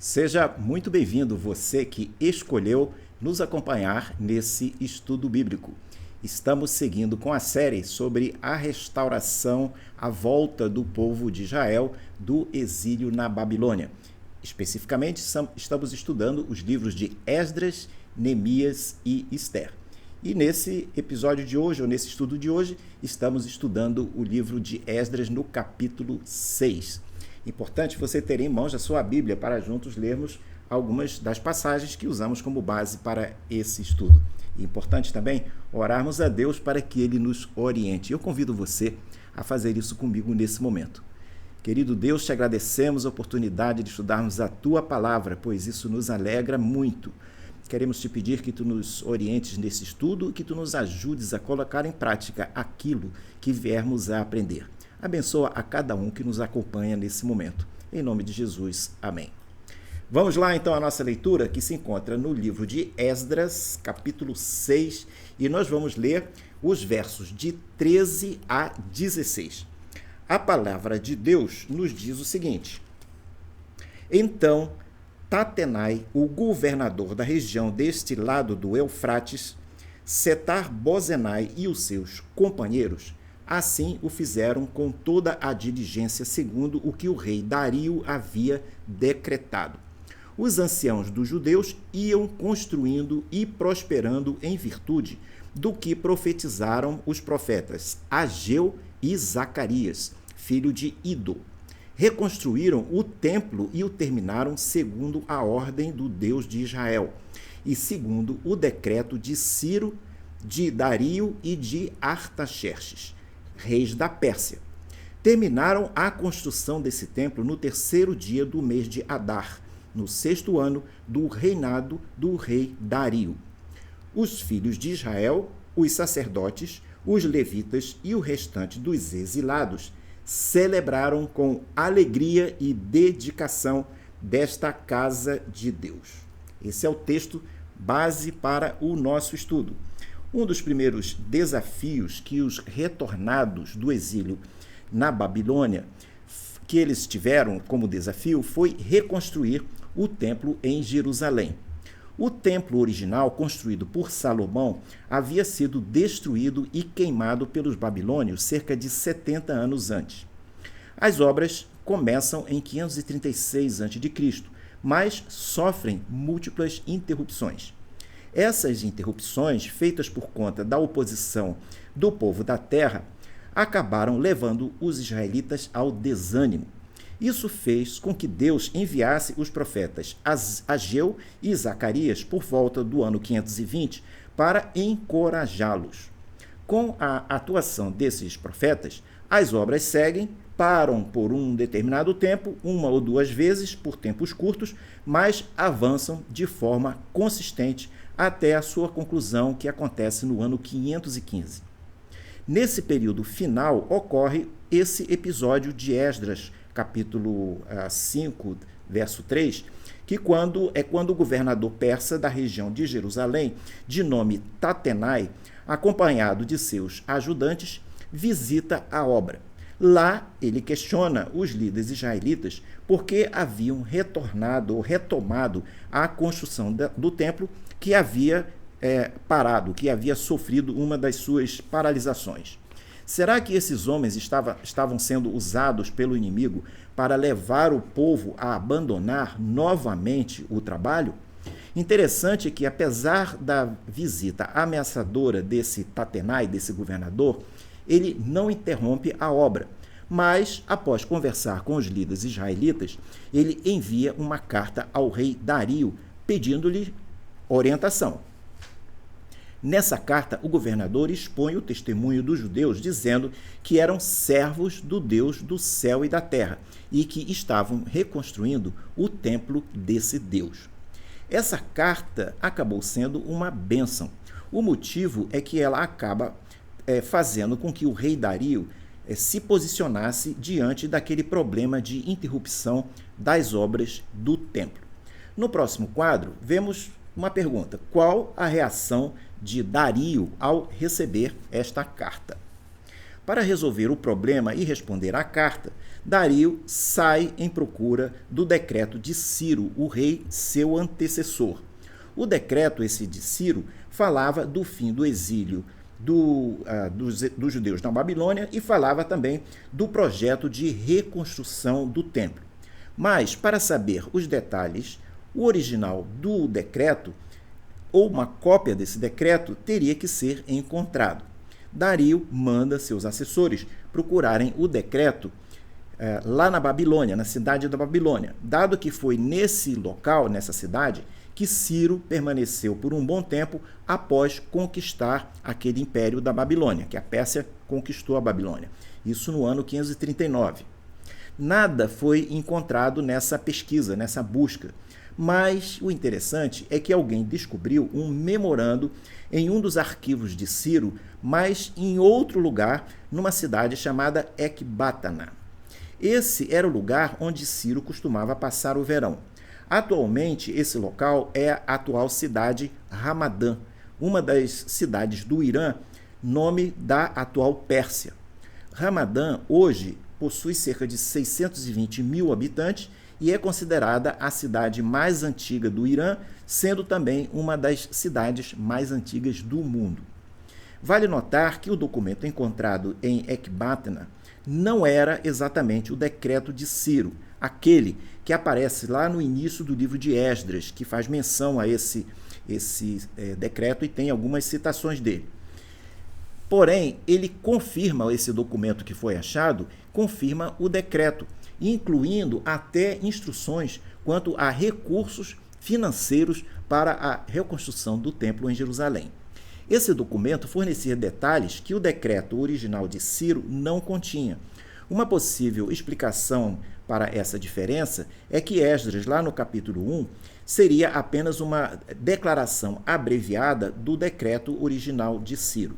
Seja muito bem-vindo você que escolheu nos acompanhar nesse estudo bíblico. Estamos seguindo com a série sobre a restauração, a volta do povo de Israel do exílio na Babilônia. Especificamente, estamos estudando os livros de Esdras, Neemias e Ester. E nesse episódio de hoje, ou nesse estudo de hoje, estamos estudando o livro de Esdras no capítulo 6. Importante você ter em mãos a sua Bíblia para juntos lermos algumas das passagens que usamos como base para esse estudo. E importante também orarmos a Deus para que Ele nos oriente. Eu convido você a fazer isso comigo nesse momento. Querido Deus, te agradecemos a oportunidade de estudarmos a Tua Palavra, pois isso nos alegra muito. Queremos te pedir que Tu nos orientes nesse estudo e que Tu nos ajudes a colocar em prática aquilo que viermos a aprender. Abençoa a cada um que nos acompanha nesse momento. Em nome de Jesus, amém. Vamos lá então à nossa leitura, que se encontra no livro de Esdras, capítulo 6, e nós vamos ler os versos de 13 a 16. A palavra de Deus nos diz o seguinte: Então, Tatenai, o governador da região deste lado do Eufrates, Setar-Bozenai e os seus companheiros, assim o fizeram com toda a diligência, segundo o que o rei Dario havia decretado. Os anciãos dos judeus iam construindo e prosperando em virtude do que profetizaram os profetas Ageu e Zacarias, filho de Ido. Reconstruíram o templo e o terminaram segundo a ordem do Deus de Israel e segundo o decreto de Ciro, de Dario e de Artaxerxes, reis da Pérsia. Terminaram a construção desse templo no terceiro dia do mês de Adar, no sexto ano do reinado do rei Dario. Os filhos de Israel, os sacerdotes, os levitas e o restante dos exilados celebraram com alegria e dedicação desta casa de Deus. Esse é o texto base para o nosso estudo. Um dos primeiros desafios que os retornados do exílio na Babilônia, que eles tiveram como desafio, foi reconstruir o templo em Jerusalém. O templo original, construído por Salomão, havia sido destruído e queimado pelos babilônios cerca de 70 anos antes. As obras começam em 536 a.C., mas sofrem múltiplas interrupções. Essas interrupções, feitas por conta da oposição do povo da terra, acabaram levando os israelitas ao desânimo. Isso fez com que Deus enviasse os profetas Ageu e Zacarias por volta do ano 520 para encorajá-los. Com a atuação desses profetas, as obras seguem, param por um determinado tempo, uma ou duas vezes, por tempos curtos, mas avançam de forma consistente até a sua conclusão, que acontece no ano 515. Nesse período final ocorre esse episódio de Esdras, capítulo 5, verso 3, que quando o governador persa da região de Jerusalém, de nome Tatenai, acompanhado de seus ajudantes, visita a obra. Lá, ele questiona os líderes israelitas porque haviam retornado ou retomado a construção do templo que havia parado, que havia sofrido uma das suas paralisações. Será que esses homens estavam sendo usados pelo inimigo para levar o povo a abandonar novamente o trabalho? Interessante que, apesar da visita ameaçadora desse Tatenai, desse governador, ele não interrompe a obra, mas, após conversar com os líderes israelitas, ele envia uma carta ao rei Dario, pedindo-lhe orientação. Nessa carta, o governador expõe o testemunho dos judeus, dizendo que eram servos do Deus do céu e da terra e que estavam reconstruindo o templo desse Deus. Essa carta acabou sendo uma bênção. O motivo é que ela acaba fazendo com que o rei Dario se posicionasse diante daquele problema de interrupção das obras do templo. No próximo quadro, vemos uma pergunta: qual a reação de Dario ao receber esta carta? Para resolver o problema e responder à carta, Dario sai em procura do decreto de Ciro, o rei seu antecessor. O decreto, esse de Ciro, falava do fim do exílio dos judeus na Babilônia e falava também do projeto de reconstrução do templo. Mas, para saber os detalhes, o original do decreto, ou uma cópia desse decreto, teria que ser encontrado. Dario manda seus assessores procurarem o decreto lá na Babilônia, na cidade da Babilônia, dado que foi nesse local, nessa cidade, que Ciro permaneceu por um bom tempo após conquistar aquele império da Babilônia, que a Pérsia conquistou a Babilônia. Isso no ano 539. Nada foi encontrado nessa pesquisa, nessa busca, mas o interessante é que alguém descobriu um memorando em um dos arquivos de Ciro, mas em outro lugar, numa cidade chamada Ecbatana. Esse era o lugar onde Ciro costumava passar o verão. Atualmente, esse local é a atual cidade Ramadã, uma das cidades do Irã, nome da atual Pérsia. Ramadã, hoje, possui cerca de 620 mil habitantes e é considerada a cidade mais antiga do Irã, sendo também uma das cidades mais antigas do mundo. Vale notar que o documento encontrado em Ecbatana não era exatamente o decreto de Ciro, aquele que aparece lá no início do livro de Esdras, que faz menção a esse decreto e tem algumas citações dele. Porém, ele confirma, esse documento que foi achado, confirma o decreto, incluindo até instruções quanto a recursos financeiros para a reconstrução do templo em Jerusalém. Esse documento fornecia detalhes que o decreto original de Ciro não continha. Uma possível explicação para essa diferença é que Esdras, lá no capítulo 1, seria apenas uma declaração abreviada do decreto original de Ciro.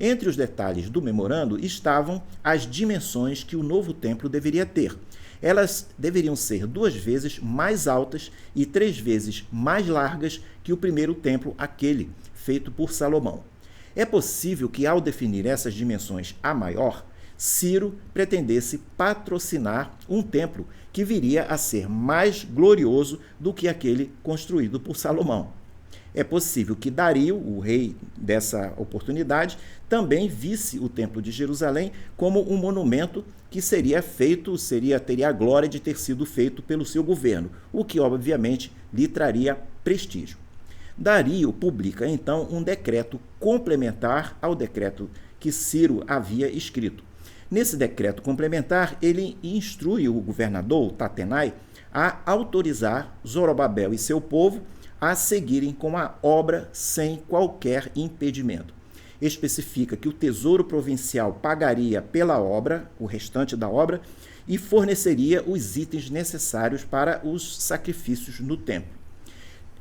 Entre os detalhes do memorando estavam as dimensões que o novo templo deveria ter. Elas deveriam ser 2 vezes mais altas e 3 vezes mais largas que o primeiro templo, aquele feito por Salomão. É possível que, ao definir essas dimensões a maior, Ciro pretendesse patrocinar um templo que viria a ser mais glorioso do que aquele construído por Salomão. É possível que Dario, o rei dessa oportunidade, também visse o Templo de Jerusalém como um monumento que teria a glória de ter sido feito pelo seu governo, o que obviamente lhe traria prestígio. Dario publica então um decreto complementar ao decreto que Ciro havia escrito. Nesse decreto complementar, ele instrui o governador, Tatenai, a autorizar Zorobabel e seu povo a seguirem com a obra sem qualquer impedimento. Especifica que o Tesouro Provincial pagaria pela obra, o restante da obra, e forneceria os itens necessários para os sacrifícios no templo.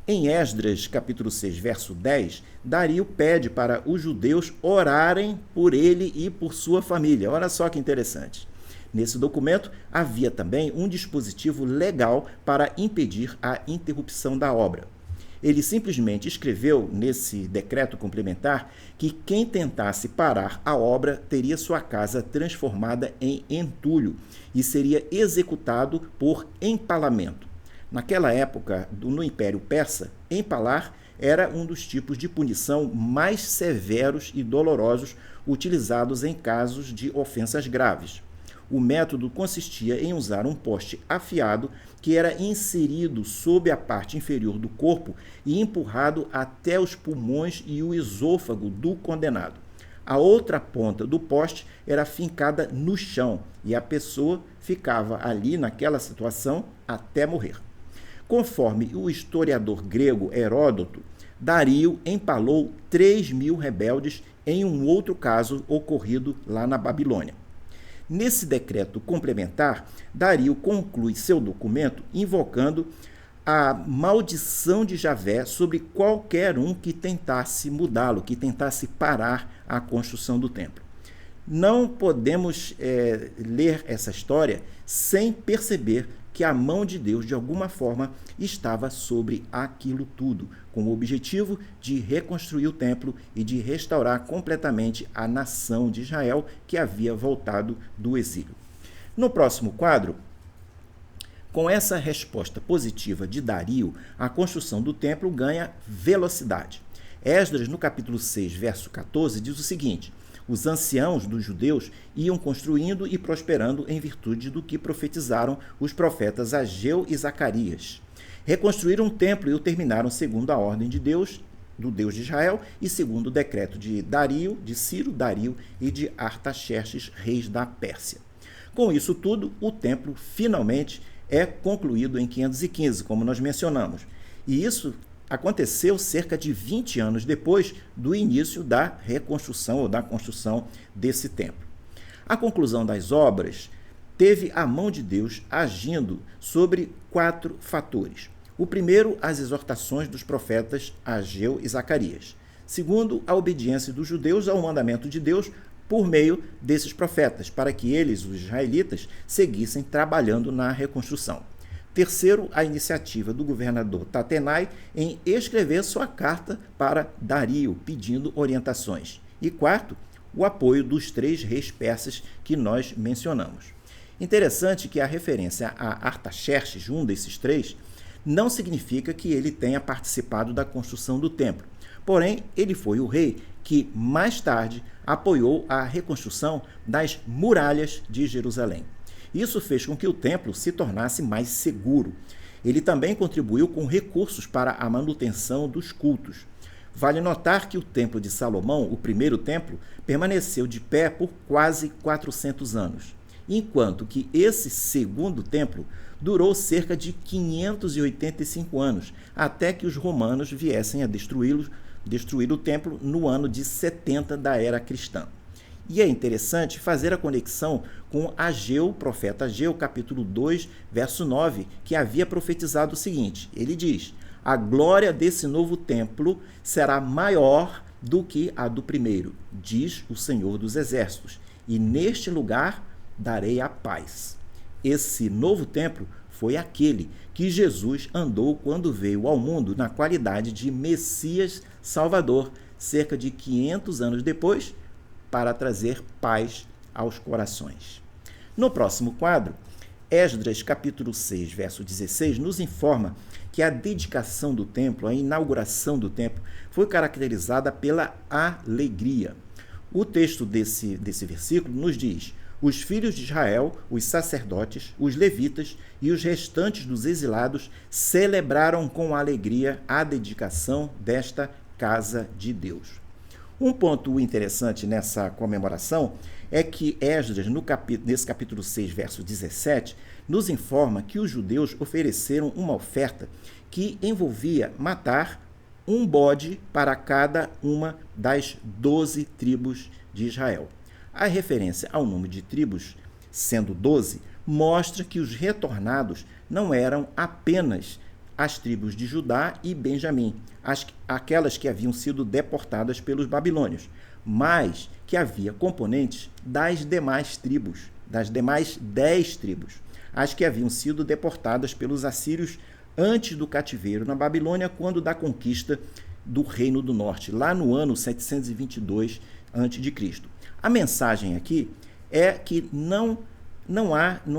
Em Esdras, capítulo 6, verso 10, Dario pede para os judeus orarem por ele e por sua família. Olha só que interessante. Nesse documento, havia também um dispositivo legal para impedir a interrupção da obra. Ele simplesmente escreveu nesse decreto complementar que quem tentasse parar a obra teria sua casa transformada em entulho e seria executado por empalamento. Naquela época, no Império Persa, empalar era um dos tipos de punição mais severos e dolorosos utilizados em casos de ofensas graves. O método consistia em usar um poste afiado que era inserido sob a parte inferior do corpo e empurrado até os pulmões e o esôfago do condenado. A outra ponta do poste era fincada no chão e a pessoa ficava ali naquela situação até morrer. Conforme o historiador grego Heródoto, Dario empalou 3.000 rebeldes em um outro caso ocorrido lá na Babilônia. Nesse decreto complementar, Dario conclui seu documento invocando a maldição de Javé sobre qualquer um que tentasse mudá-lo, que tentasse parar a construção do templo. Não podemos ler essa história sem perceber que a mão de Deus, de alguma forma, estava sobre aquilo tudo, com o objetivo de reconstruir o templo e de restaurar completamente a nação de Israel que havia voltado do exílio. No próximo quadro, com essa resposta positiva de Dario, a construção do templo ganha velocidade. Esdras, no capítulo 6, verso 14, diz o seguinte: os anciãos dos judeus iam construindo e prosperando em virtude do que profetizaram os profetas Ageu e Zacarias. Reconstruíram o templo e o terminaram segundo a ordem de Deus, do Deus de Israel, e segundo o decreto de Dario, de Ciro, Dario e de Artaxerxes, reis da Pérsia. Com isso tudo, o templo finalmente é concluído em 515, como nós mencionamos. E isso aconteceu cerca de 20 anos depois do início da reconstrução ou da construção desse templo. A conclusão das obras teve a mão de Deus agindo sobre 4 fatores. O primeiro, as exortações dos profetas Ageu e Zacarias. Segundo, a obediência dos judeus ao mandamento de Deus por meio desses profetas, para que eles, os israelitas, seguissem trabalhando na reconstrução. Terceiro, a iniciativa do governador Tatenai em escrever sua carta para Dario, pedindo orientações. E quarto, o apoio dos 3 reis persas que nós mencionamos. Interessante que a referência a Artaxerxes, um desses 3, não significa que ele tenha participado da construção do templo. Porém, ele foi o rei que, mais tarde, apoiou a reconstrução das muralhas de Jerusalém. Isso fez com que o templo se tornasse mais seguro. Ele também contribuiu com recursos para a manutenção dos cultos. Vale notar que o Templo de Salomão, o primeiro templo, permaneceu de pé por quase 400 anos, enquanto que esse segundo templo durou cerca de 585 anos, até que os romanos viessem a destruir o templo no ano de 70 da era cristã. E é interessante fazer a conexão com Ageu, profeta Ageu, capítulo 2, verso 9, que havia profetizado o seguinte. Ele diz: a glória desse novo templo será maior do que a do primeiro, diz o Senhor dos Exércitos, e neste lugar darei a paz. Esse novo templo foi aquele que Jesus andou quando veio ao mundo na qualidade de Messias Salvador, cerca de 500 anos depois, para trazer paz aos corações. No próximo quadro, Esdras, capítulo 6, verso 16, nos informa que a dedicação do templo, a inauguração do templo, foi caracterizada pela alegria. O texto desse versículo nos diz: os filhos de Israel, os sacerdotes, os levitas e os restantes dos exilados celebraram com alegria a dedicação desta casa de Deus. Um ponto interessante nessa comemoração é que Esdras, nesse capítulo 6, verso 17, nos informa que os judeus ofereceram uma oferta que envolvia matar um bode para cada uma das 12 tribos de Israel. A referência ao número de tribos, sendo 12, mostra que os retornados não eram apenas as tribos de Judá e Benjamim, aquelas que haviam sido deportadas pelos babilônios, mas que havia componentes das demais tribos, das demais 10 tribos, as que haviam sido deportadas pelos assírios antes do cativeiro na Babilônia, quando da conquista do Reino do Norte, lá no ano 722 a.C. A mensagem aqui é que não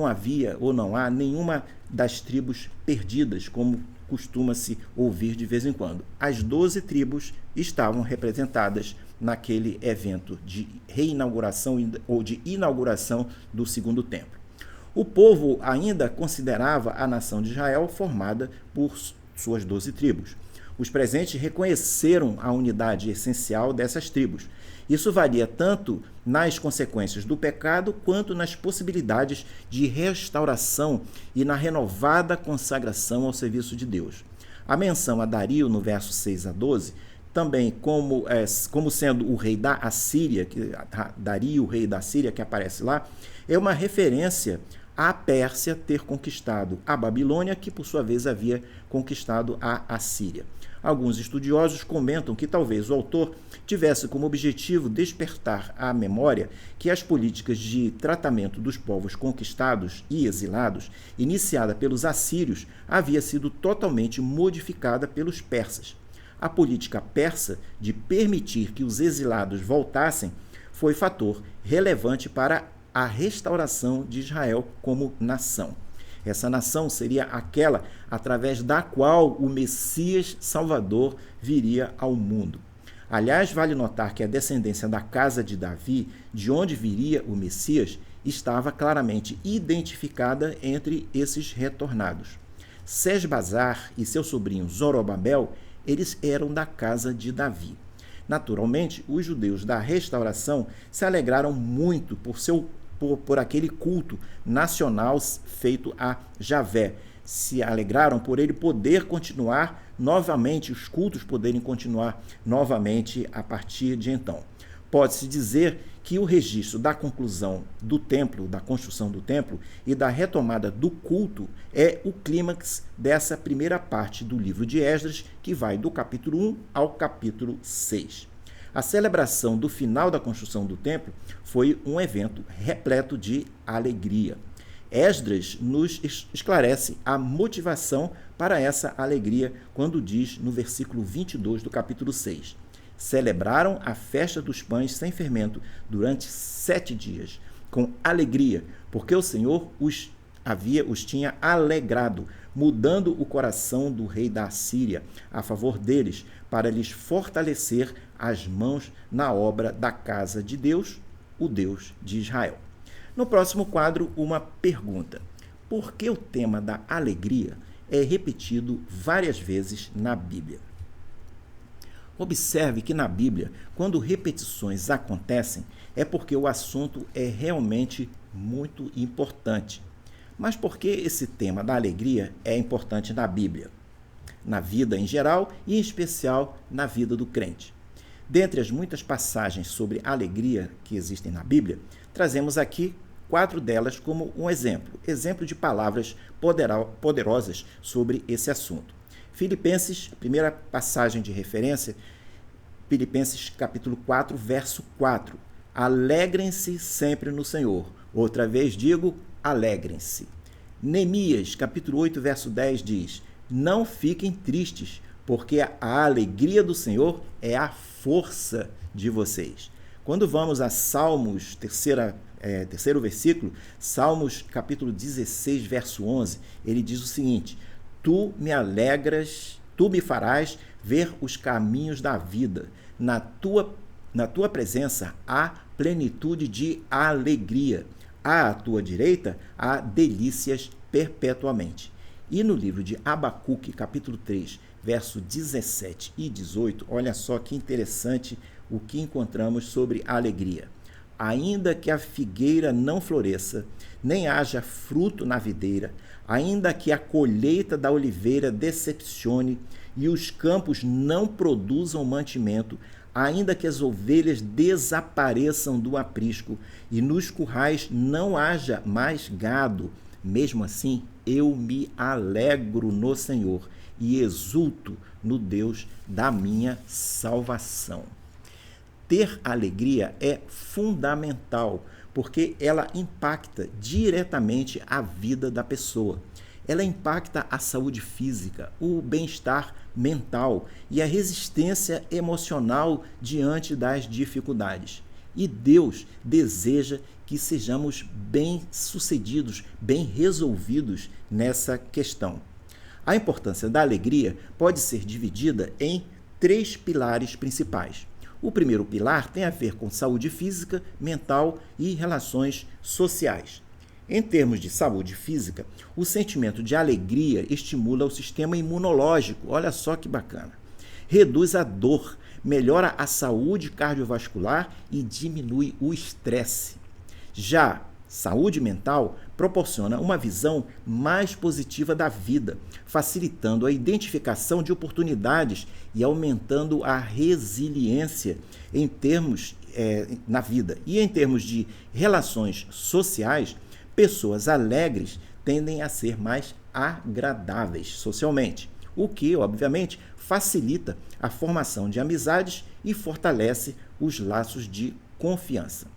havia ou não há nenhuma das tribos perdidas, como costuma-se ouvir de vez em quando. As 12 tribos estavam representadas naquele evento de reinauguração ou de inauguração do segundo templo. O povo ainda considerava a nação de Israel formada por suas 12 tribos. Os presentes reconheceram a unidade essencial dessas tribos. Isso varia tanto nas consequências do pecado quanto nas possibilidades de restauração e na renovada consagração ao serviço de Deus. A menção a Dario no verso 6 a 12, também como sendo o rei da Assíria, Dario, o rei da Síria, que aparece lá, é uma referência à Pérsia ter conquistado a Babilônia, que por sua vez havia conquistado a Assíria. Alguns estudiosos comentam que talvez o autor tivesse como objetivo despertar à memória que as políticas de tratamento dos povos conquistados e exilados, iniciada pelos assírios, havia sido totalmente modificada pelos persas. A política persa de permitir que os exilados voltassem foi fator relevante para a restauração de Israel como nação. Essa nação seria aquela através da qual o Messias Salvador viria ao mundo. Aliás, vale notar que a descendência da casa de Davi, de onde viria o Messias, estava claramente identificada entre esses retornados. Sesbazar e seu sobrinho Zorobabel, eles eram da casa de Davi. Naturalmente, os judeus da restauração se alegraram muito por aquele culto nacional feito a Javé. Se alegraram por ele poder continuar novamente, os cultos poderem continuar novamente a partir de então. Pode-se dizer que o registro da conclusão do templo, da construção do templo e da retomada do culto é o clímax dessa primeira parte do livro de Esdras, que vai do capítulo 1 ao capítulo 6. A celebração do final da construção do templo foi um evento repleto de alegria. Esdras nos esclarece a motivação para essa alegria quando diz no versículo 22 do capítulo 6: celebraram a festa dos pães sem fermento durante 7 dias, com alegria, porque o Senhor os tinha alegrado, mudando o coração do rei da Assíria a favor deles, para lhes fortalecer as mãos na obra da casa de Deus, o Deus de Israel. No próximo quadro, uma pergunta: por que o tema da alegria é repetido várias vezes na Bíblia? Observe que na Bíblia, quando repetições acontecem, é porque o assunto é realmente muito importante. Mas por que esse tema da alegria é importante na Bíblia? Na vida em geral e em especial na vida do crente. Dentre as muitas passagens sobre alegria que existem na Bíblia, trazemos aqui 4 delas como um exemplo de palavras poderosas sobre esse assunto. Filipenses, primeira passagem de referência, Filipenses capítulo 4, verso 4. Alegrem-se sempre no Senhor. Outra vez digo, alegrem-se. Neemias, capítulo 8, verso 10 diz: não fiquem tristes, porque a alegria do Senhor é a força de vocês. Quando vamos a Salmos, terceiro versículo, Salmos capítulo 16, verso 11, ele diz o seguinte: tu me farás ver os caminhos da vida. Na tua presença há plenitude de alegria. À tua direita há delícias perpetuamente. E no livro de Abacuque, capítulo 3, verso 17 e 18, olha só que interessante o que encontramos sobre a alegria. Ainda que a figueira não floresça, nem haja fruto na videira, ainda que a colheita da oliveira decepcione e os campos não produzam mantimento, ainda que as ovelhas desapareçam do aprisco e nos currais não haja mais gado, mesmo assim eu me alegro no Senhor e exulto no Deus da minha salvação. Ter alegria é fundamental, porque ela impacta diretamente a vida da pessoa. Ela impacta a saúde física, o bem-estar mental e a resistência emocional diante das dificuldades. E Deus deseja que sejamos bem-sucedidos, bem resolvidos nessa questão. A importância da alegria pode ser dividida em 3 pilares principais. O primeiro pilar tem a ver com saúde física, mental e relações sociais. Em termos de saúde física, o sentimento de alegria estimula o sistema imunológico, olha só que bacana. Reduz a dor, melhora a saúde cardiovascular e diminui o estresse. Já saúde mental proporciona uma visão mais positiva da vida, facilitando a identificação de oportunidades e aumentando a resiliência na vida. E em termos de relações sociais, pessoas alegres tendem a ser mais agradáveis socialmente, o que, obviamente, facilita a formação de amizades e fortalece os laços de confiança.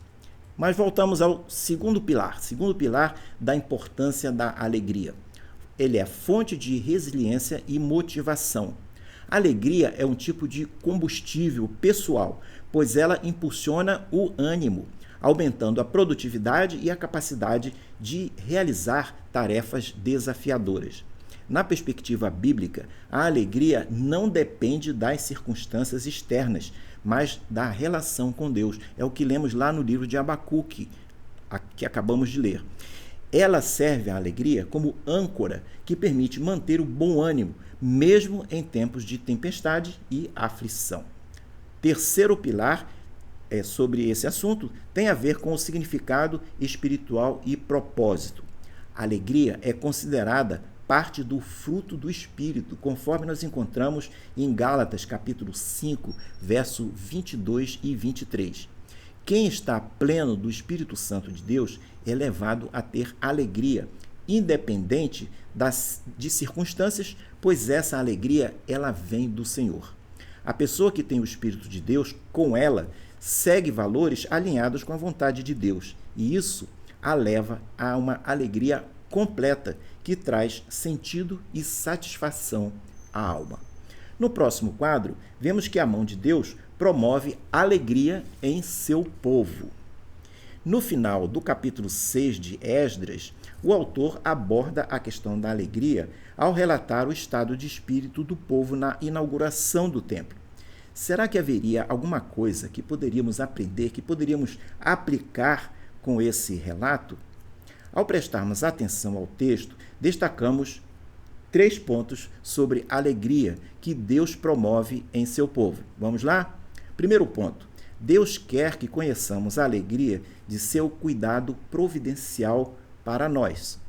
Mas voltamos ao segundo pilar da importância da alegria. Ele é fonte de resiliência e motivação. A alegria é um tipo de combustível pessoal, pois ela impulsiona o ânimo. aumentando a produtividade e a capacidade de realizar tarefas desafiadoras. Na perspectiva bíblica, a alegria não depende das circunstâncias externas, mas da relação com Deus. É o que lemos lá no livro de Abacuque, que acabamos de ler. Ela serve à alegria como âncora que permite manter o bom ânimo, mesmo em tempos de tempestade e aflição. Terceiro pilar sobre esse assunto tem a ver com o significado espiritual e propósito. A alegria é considerada parte do fruto do Espírito, conforme nós encontramos em Gálatas, capítulo 5, verso 22 e 23. Quem está pleno do Espírito Santo de Deus é levado a ter alegria, independente de circunstâncias, pois essa alegria ela vem do Senhor. A pessoa que tem o Espírito de Deus, com ela, segue valores alinhados com a vontade de Deus, e isso a leva a uma alegria completa, que traz sentido e satisfação à alma. No próximo quadro, vemos que a mão de Deus promove alegria em seu povo. No final do capítulo 6 de Esdras, o autor aborda a questão da alegria ao relatar o estado de espírito do povo na inauguração do templo. Será que haveria alguma coisa que poderíamos aprender, que poderíamos aplicar com esse relato? Ao prestarmos atenção ao texto, destacamos 3 pontos sobre alegria que Deus promove em seu povo. Vamos lá? Primeiro ponto. Deus quer que conheçamos a alegria de seu cuidado providencial para nós.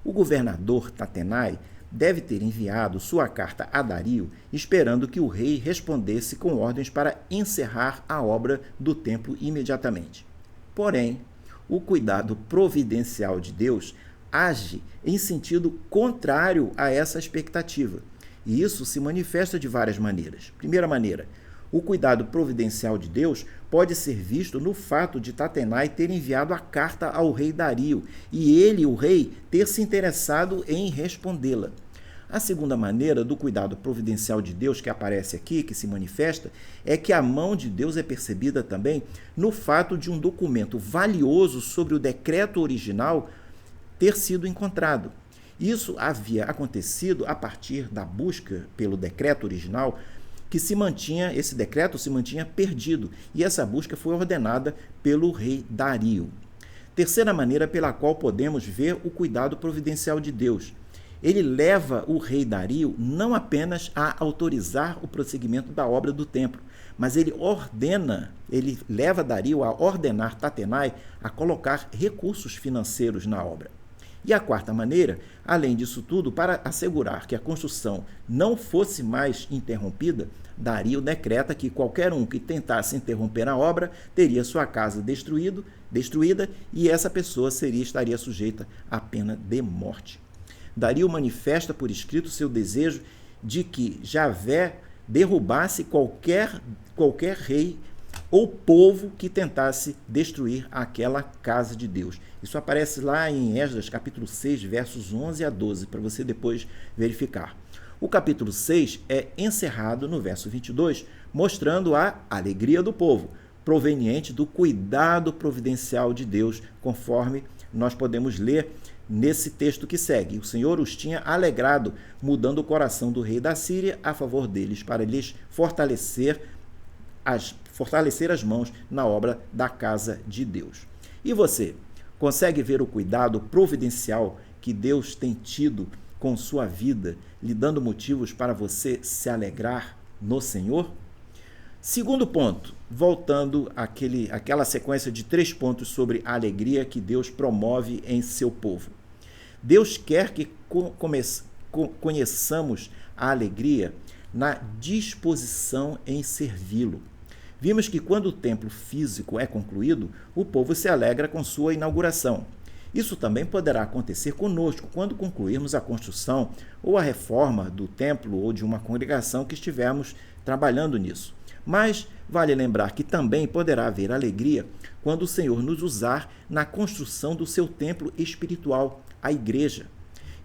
O governador Tatenai deve ter enviado sua carta a Dario, esperando que o rei respondesse com ordens para encerrar a obra do templo imediatamente. Porém, o cuidado providencial de Deus age em sentido contrário a essa expectativa. E isso se manifesta de várias maneiras. Primeira maneira, o cuidado providencial de Deus pode ser visto no fato de Tatenai ter enviado a carta ao rei Dario e ele, o rei, ter se interessado em respondê-la. A segunda maneira do cuidado providencial de Deus que aparece aqui, que se manifesta, é que a mão de Deus é percebida também no fato de um documento valioso sobre o decreto original ter sido encontrado. Isso havia acontecido a partir da busca pelo decreto original, que esse decreto se mantinha perdido, e essa busca foi ordenada pelo rei Dario. Terceira maneira pela qual podemos ver o cuidado providencial de Deus. Ele leva o rei Dario não apenas a autorizar o prosseguimento da obra do templo, mas ele leva Dario a ordenar Tatenai a colocar recursos financeiros na obra. E a quarta maneira, além disso tudo, para assegurar que a construção não fosse mais interrompida, Dario decreta que qualquer um que tentasse interromper a obra teria sua casa destruída e essa pessoa estaria sujeita à pena de morte. Dario manifesta por escrito seu desejo de que Javé derrubasse qualquer rei ou povo que tentasse destruir aquela casa de Deus. Isso aparece lá em Esdras, capítulo 6, versos 11 a 12, para você depois verificar. O capítulo 6 é encerrado no verso 22, mostrando a alegria do povo, proveniente do cuidado providencial de Deus, conforme nós podemos ler nesse texto que segue. O Senhor os tinha alegrado, mudando o coração do rei da Síria a favor deles, para lhes fortalecer as mãos na obra da casa de Deus. E você, consegue ver o cuidado providencial que Deus tem tido com sua vida, lhe dando motivos para você se alegrar no Senhor? Segundo ponto, voltando àquela sequência de 3 pontos sobre a alegria que Deus promove em seu povo. Deus quer que conheçamos a alegria na disposição em servi-lo. Vimos que quando o templo físico é concluído, o povo se alegra com sua inauguração. Isso também poderá acontecer conosco quando concluirmos a construção ou a reforma do templo ou de uma congregação que estivermos trabalhando nisso. Mas vale lembrar que também poderá haver alegria quando o Senhor nos usar na construção do seu templo espiritual, a igreja.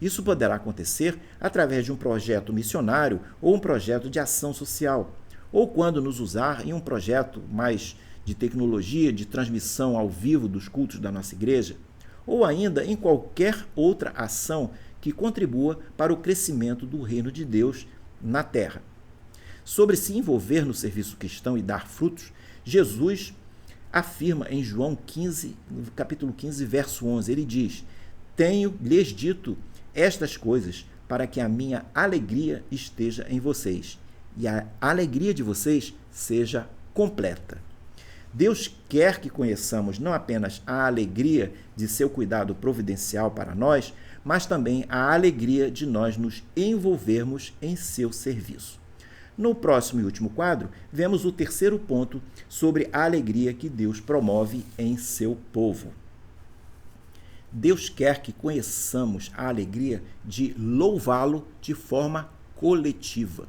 Isso poderá acontecer através de um projeto missionário ou um projeto de ação social, ou quando nos usar em um projeto mais de tecnologia de transmissão ao vivo dos cultos da nossa igreja, ou ainda em qualquer outra ação que contribua para o crescimento do reino de Deus na terra. Sobre se envolver no serviço cristão e dar frutos, Jesus afirma em João 15, no capítulo 15, verso 11, ele diz: "Tenho-lhes dito estas coisas para que a minha alegria esteja em vocês e a alegria de vocês seja completa." Deus quer que conheçamos não apenas a alegria de seu cuidado providencial para nós, mas também a alegria de nós nos envolvermos em seu serviço. No próximo e último quadro, vemos o terceiro ponto sobre a alegria que Deus promove em seu povo. Deus quer que conheçamos a alegria de louvá-lo de forma coletiva.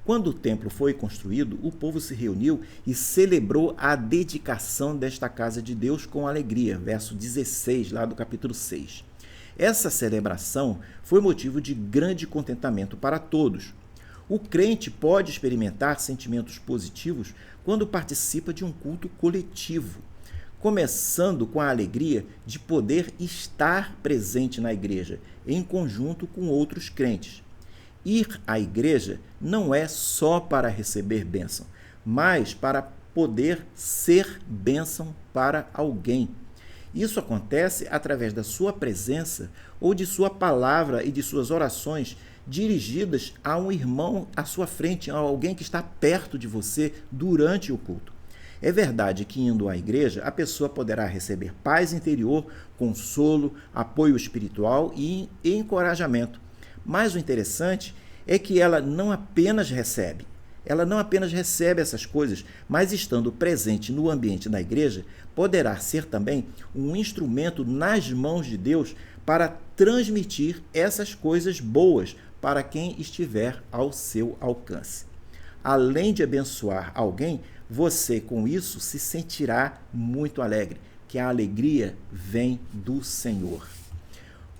Quando o templo foi construído, o povo se reuniu e celebrou a dedicação desta casa de Deus com alegria, verso 16, lá do capítulo 6. Essa celebração foi motivo de grande contentamento para todos. O crente pode experimentar sentimentos positivos quando participa de um culto coletivo, começando com a alegria de poder estar presente na igreja, em conjunto com outros crentes. Ir à igreja não é só para receber bênção, mas para poder ser bênção para alguém. Isso acontece através da sua presença ou de sua palavra e de suas orações dirigidas a um irmão à sua frente, a alguém que está perto de você durante o culto. É verdade que indo à igreja, a pessoa poderá receber paz interior, consolo, apoio espiritual e encorajamento. Mas o interessante é que ela não apenas recebe essas coisas, mas estando presente no ambiente da igreja, poderá ser também um instrumento nas mãos de Deus para transmitir essas coisas boas para quem estiver ao seu alcance. Além de abençoar alguém, você com isso se sentirá muito alegre, que a alegria vem do Senhor.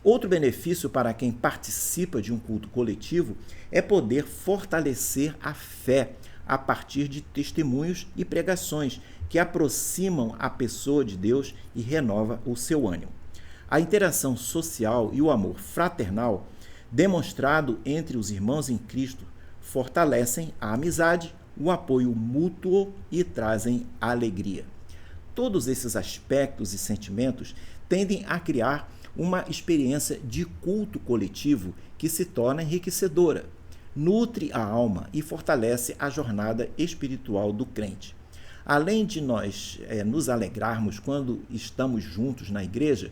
Outro benefício para quem participa de um culto coletivo é poder fortalecer a fé a partir de testemunhos e pregações que aproximam a pessoa de Deus e renova o seu ânimo. A interação social e o amor fraternal demonstrado entre os irmãos em Cristo fortalecem a amizade, o apoio mútuo e trazem alegria. Todos esses aspectos e sentimentos tendem a criar uma experiência de culto coletivo que se torna enriquecedora, nutre a alma e fortalece a jornada espiritual do crente. Além de nós nos alegrarmos quando estamos juntos na igreja,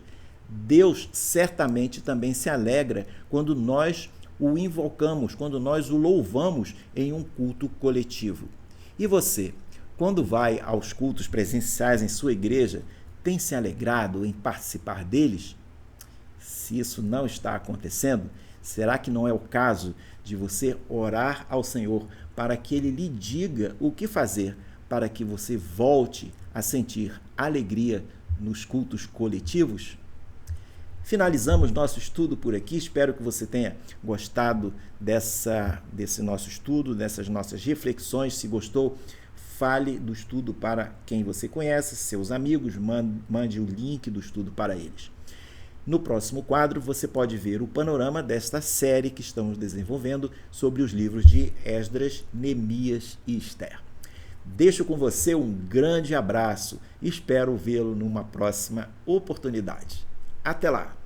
Deus certamente também se alegra quando nós o invocamos, quando nós o louvamos em um culto coletivo. E você, quando vai aos cultos presenciais em sua igreja, tem se alegrado em participar deles? Se isso não está acontecendo, será que não é o caso de você orar ao Senhor para que Ele lhe diga o que fazer para que você volte a sentir alegria nos cultos coletivos? Finalizamos nosso estudo por aqui. Espero que você tenha gostado desse nosso estudo, dessas nossas reflexões. Se gostou, fale do estudo para quem você conhece, seus amigos, mande o link do estudo para eles. No próximo quadro, você pode ver o panorama desta série que estamos desenvolvendo sobre os livros de Esdras, Neemias e Esther. Deixo com você um grande abraço e espero vê-lo numa próxima oportunidade. Até lá!